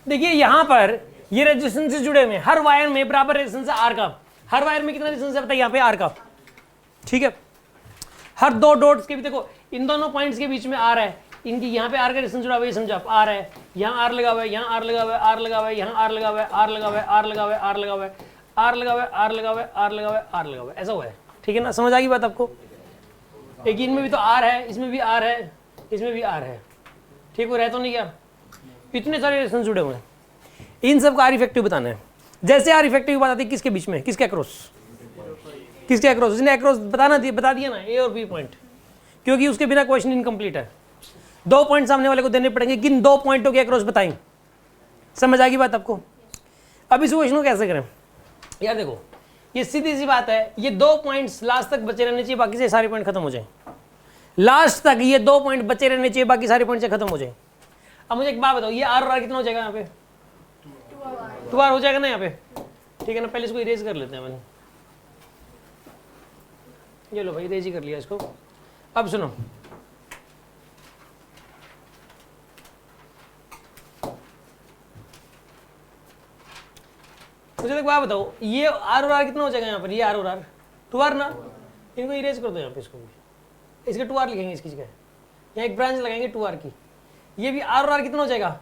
देखिए यहाँ पर ये रेजिस्टेंस से जुड़े हुए हैं, हर वायर में बराबर रेजिस्टेंस है आर का। हर वायर में कितना रेजिस्टेंस है बताइए यहाँ पे आर का, ठीक है। हर दो डॉट्स के भी देखो, इन दोनों पॉइंट्स के बीच में आर है, इनकी यहाँ पे आर का रेजिस्टेंस जुड़ा हुआ है, समझो आप, आर है, यहाँ आर लगा हुआ है, यहाँ आर लगा हुआ है, आर लगा हुआ है, यहाँ आर लगा हुआ है, आर लगा हुआ है, आर लगा हुआ है, आर लगा हुआ है, आर लगा हुआ है, आर लगा हुआ है, आर लगा हुआ है, आर लगा हुआ है, ऐसा हुआ है, ठीक है ना। समझ आ गई बात आपको? एक इनमें भी तो आर है, इसमें भी आर है, इसमें भी आर है, ठीक हो रहा है तो नहीं क्या? इतने सारे रेजिस्टेंस जुड़े हुए हैं, इन सब का आर इफेक्टिव बताना है। जैसे आर इफेक्टिव बात आती है किसके बीच में, किसके अक्रॉस, किसके अक्रॉस, इसने अक्रॉस बता दिया ना, ए और बी पॉइंट, क्योंकि उसके बिना क्वेश्चन इनकम्प्लीट है। 2 पॉइंट सामने वाले को देने पड़ेंगे, किन 2 पॉइंटों के अक्रॉस बताएं। समझ आ गई बात आपको? अब इस क्वेश्चन को कैसे करें यार, देखो ये सीधी सी बात है, ये 2 पॉइंट्स लास्ट तक बचे रहने चाहिए, बाकी से सारे पॉइंट खत्म हो जाए। लास्ट तक ये 2 पॉइंट बचे रहने चाहिए, बाकी सारे पॉइंट से खत्म हो जाए। अब मुझे एक बात बताओ, ये आर और आर कितना हो जाएगा यहाँ पे? 2 आर हो जाएगा ना यहाँ पे, ठीक है ना। पहले इसको इरेज कर लेते हैं मैंने, ये लो भाई इरेज ही कर लिया इसको। अब सुनो, मुझे एक बात बताओ, ये आर और आर कितना हो जाएगा यहाँ पर? ये आर और आर 2 आर ना, इनको इरेज कर दो यहाँ पे, इसको भी, इसके 2 आर लिखेंगे इसकी जगह, यहाँ एक ब्रांच लगाएंगे 2 आर की। ये भी आर और आर कितना हो जाएगा?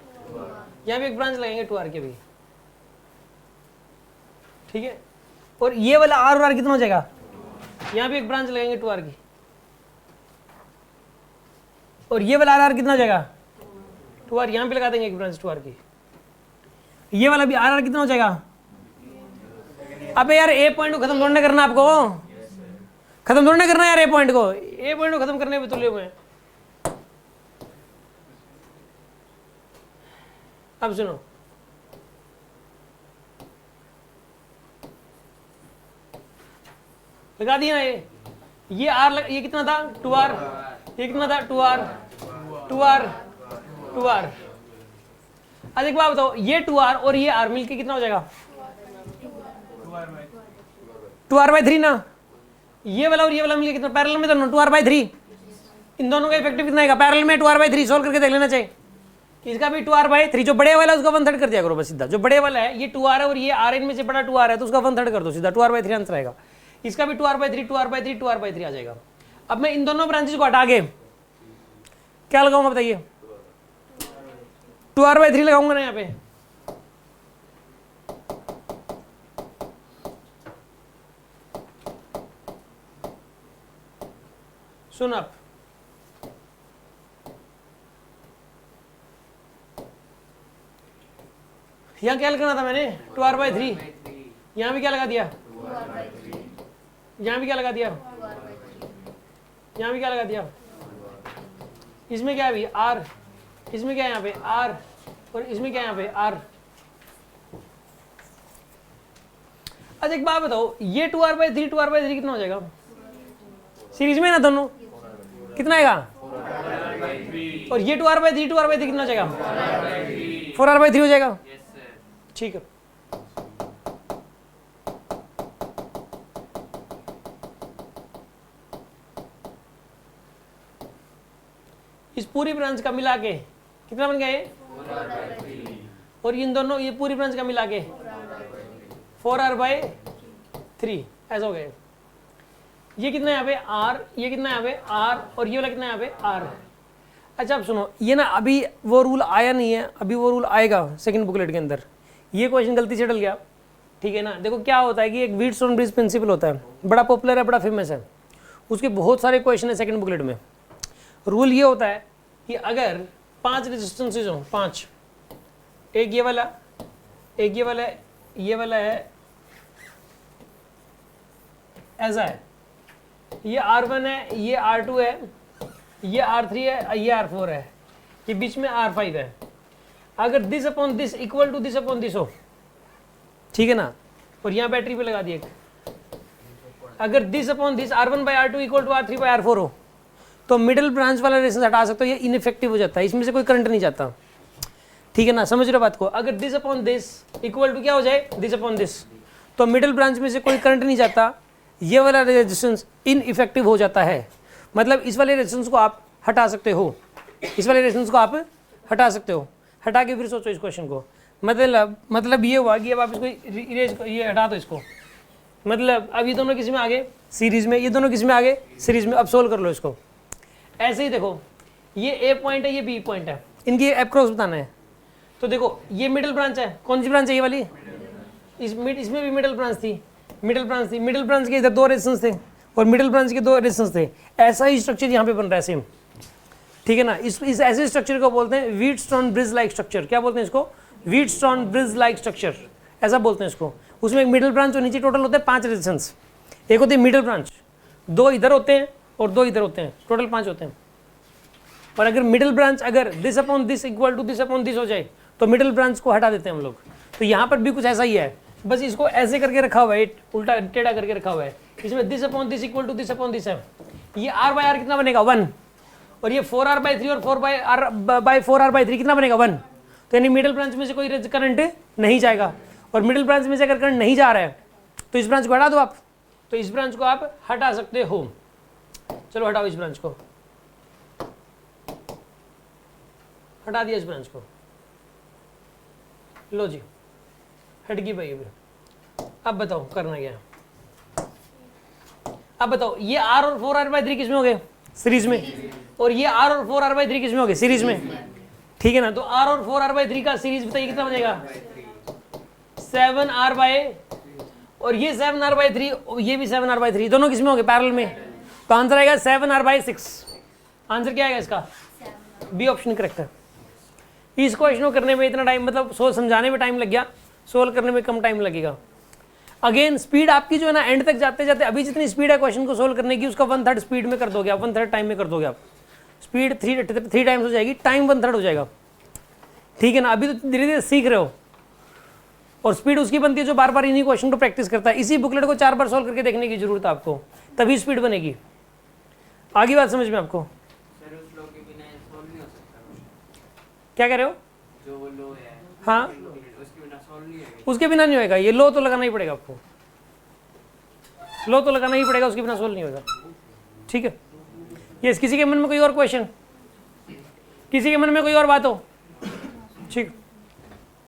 यहाँ भी एक ब्रांच लगाएंगे 2 आर के भी, ठीक है। और ये वाला आर और आर कितना हो जाएगा? यहाँ भी एक ब्रांच लगाएंगे 2 आर की। और ये वाला आर आर कितना हो जाएगा? 2 आर, यहाँ पे लगा देंगे एक ब्रांच 2 आर की। ये वाला भी आर आर कितना हो जाएगा? अबे यार ए पॉइंट को खत्म थोड़ा करना, आपको खत्म थोड़ा करना यार, ए पॉइंट को खत्म करने पे तुले हुए हैं। अब सुनो, लगा दिया ये आर, ये कितना था? 2 आर, ये कितना था? 2 आर, 2 आर, 2 आर। आज एक बात बताओ, ये 2 आर और ये आर मिलके कितना हो जाएगा? 2 आर बाई 3 ना। ये वाला और ये वाला मिलके कितना? पैरेलल में दोनों 2 आर बाई 3, इन दोनों का इफेक्टिव कितना आएगा? पैरेलल में 2 आर बाई 3 सोल्व करके देख लेना चाहिए। इसका भी 2 आर बाई 3, जो बड़े वाला है उसका 1/3 कर दिया करो बस सीधा। जो बड़े वाला है ये 2 आर है और ये आर इनमें से बड़ा 2 आर है, तो उसका 1/3 कर दो सीधा, 2 आर बाई 3 आंसर आएगा। इसका भी 2 R by 3, 2 R by 3, 2 R by 3 आ जाएगा। अब मैं इन दोनों ब्रांचेस को हटा के क्या लगाऊंगा बताइए? 2 आर बाई 3 लगाऊंगा ना यहाँ पे। सुन आप, यहाँ क्या लगाना था मैंने? 2 आर बाई 3। यहाँ भी क्या लगा दिया? यहाँ भी क्या लगा दिया? यहाँ भी क्या लगा दिया? इसमें क्या है अभी? आर, इसमें क्या है यहाँ पे? आर, और इसमें क्या है यहाँ पे? आर। अच्छा एक बात बताओ, ये 2 आर बाई 3, 2 आर बाई 3 कितना हो जाएगा? सीरीज में ना दोनों, कितना आएगा? और ये 2 आर बाई 3, 2 आर बाई 3 कितना हो जाएगा? 4 आर बाई 3 हो जाएगा, ठीक है। इस पूरी ब्रांच का मिला के कितना बन गया ये? और इन दोनों, ये पूरी ब्रांच का मिला के 4 आर बाई 3 ऐसा हो गया। ये कितना यहाँ पे? आर, ये कितना यहाँ पे? आर, और ये वाला कितना यहाँ पे? आर। अच्छा अब सुनो, ये ना अभी वो रूल आया नहीं है, अभी वो रूल आएगा सेकंड बुकलेट के अंदर। ये क्वेश्चन गलती से डल गया, ठीक है ना। देखो क्या होता है कि एक व्हीटस्टोन ब्रिज प्रिंसिपल होता है, बड़ा पॉपुलर है, बड़ा फेमस है, उसके बहुत सारे क्वेश्चन है सेकंड बुकलेट में। रूल ये होता है कि अगर 5 रेजिस्टेंसेज हो, 5, एक ये वाला, एक ये वाला, ये वाला है, ऐसा है, ये R1 है, ये R2 है, ये R3 है, ये R4 है, ये बीच में R5 है। अगर this upon this equal to this upon this हो, ठीक है ना, और यहाँ बैटरी पे लगा दिए, अगर this upon this R1 by R2 equal to R3 by R4 हो, तो मिडिल ब्रांच वाला रेजिस्टेंस हटा सकते हो, ये इनइफेक्टिव हो जाता है, इसमें से कोई करंट नहीं जाता, ठीक है ना। समझ रहे हो बात को? अगर this upon this equal to क्या हो जाए? दिस अपॉन दिस, तो मिडिल ब्रांच में से कोई करंट नहीं जाता, ये वाला रेजिस्टेंस इनइफेक्टिव हो जाता है। मतलब इस वाले रेजिस्टेंस को आप हटा सकते हो, इस वाले रेजिस्टेंस को आप हटा सकते हो। हटा के फिर सोचो इस क्वेश्चन को, मतलब ये हुआ कि अब आप इसको इरेज, ये हटा दो इसको, मतलब अब ये दोनों किस में आ गए, सीरीज में, ये दोनों किस में आ गए, सीरीज में। अब सोल्व कर लो इसको। ऐसे ही देखो, ये ए पॉइंट है, ये बी पॉइंट है, इनकी एप्रोक्स बताना है। तो देखो ये मिडिल ब्रांच है, कौन सी ब्रांच है, ये वाली, इसमें भी मिडिल ब्रांच थी, मिडिल ब्रांच के इधर 2 रेजिस्टेंस थे और मिडिल ब्रांच के 2 रेजिस्टेंस थे। ऐसा ही स्ट्रक्चर यहाँ पे बन रहा है सेम, ठीक है ना। इस ऐसे स्ट्रक्चर को बोलते हैं व्हीटस्टोन ब्रिज लाइक स्ट्रक्चर। क्या बोलते हैं इसको, व्हीटस्टोन ब्रिज लाइक स्ट्रक्चर, ऐसा बोलते हैं इसको। उसमें एक मिडिल ब्रांच और नीचे टोटल होते हैं 5 रेजिस्टेंस। एक होती है मिडिल ब्रांच, 2 इधर होते हैं और 2 इधर होते हैं, टोटल 5 होते हैं। और अगर मिडिल ब्रांच अगर this upon this equal to this upon this हो जाए तो मिडिल ब्रांच को हटा देते हैं हम लोग। तो यहाँ पर भी कुछ ऐसा ही है, बस इसको ऐसे करके रखा हुआ है, उल्टा टेढ़ा करके रखा हुआ है। इसमें this upon this equal to this upon this है। ये r बाय r कितना बनेगा 1, और ये 4r/3 और 4/4r/3 कितना बनेगा 1। तो यानी मिडिल ब्रांच में से कोई करंट नहीं जाएगा, और मिडिल ब्रांच में से अगर करंट नहीं जा रहा है तो इस ब्रांच को हटा दो आप। तो इस ब्रांच को आप हटा सकते हो। चलो हटाओ इस ब्रांच को, हटा दिया इस ब्रांच को, लो जी हट गई भाई। अब बताओ करना क्या है। अब बताओ ये r और 4r/3 किस में हो गए, सीरीज में, और ये r और 4r/3 किस में हो गए, सीरीज में, ठीक है ना। तो r और 4r/3 का सीरीज बताइए कितना बनेगा, 7r/, और ये 7r/3, ये भी 7r/3, दोनों किस में हो गए, पैरेलल में। तो आंसर आएगा 7r/6। आंसर क्या आएगा इसका, बी ऑप्शन करेक्ट है। इस क्वेश्चन को करने में इतना टाइम, मतलब सोच समझाने में टाइम लग गया, सोल्व करने में कम टाइम लगेगा। अगेन स्पीड आपकी जो है ना, एंड तक जाते जाते अभी जितनी स्पीड है क्वेश्चन को सोल्व करने की, उसका 1/3 स्पीड में कर दोगे आप, 1/3 टाइम में कर दोगे आप। स्पीड 3 टाइम्स हो जाएगी, टाइम 1/3 हो जाएगा, ठीक है ना। अभी तो धीरे धीरे सीख रहे हो, और स्पीड उसकी बनती है जो बार बार इन्हीं क्वेश्चन को प्रैक्टिस करता है। इसी बुकलेट को 4 बार सोल्व करके देखने की जरूरत है आपको, तभी स्पीड बनेगी। आगे बात समझ में आपको, क्या कह रहे हो, जो वो लो है, हाँ उसके बिना नहीं होएगा। ये लो तो लगाना ही पड़ेगा आपको, लो तो लगाना ही पड़ेगा, उसके बिना सोल्व नहीं होगा, ठीक है। ये किसी के मन में कोई और क्वेश्चन, किसी के मन में कोई और बात हो, ठीक।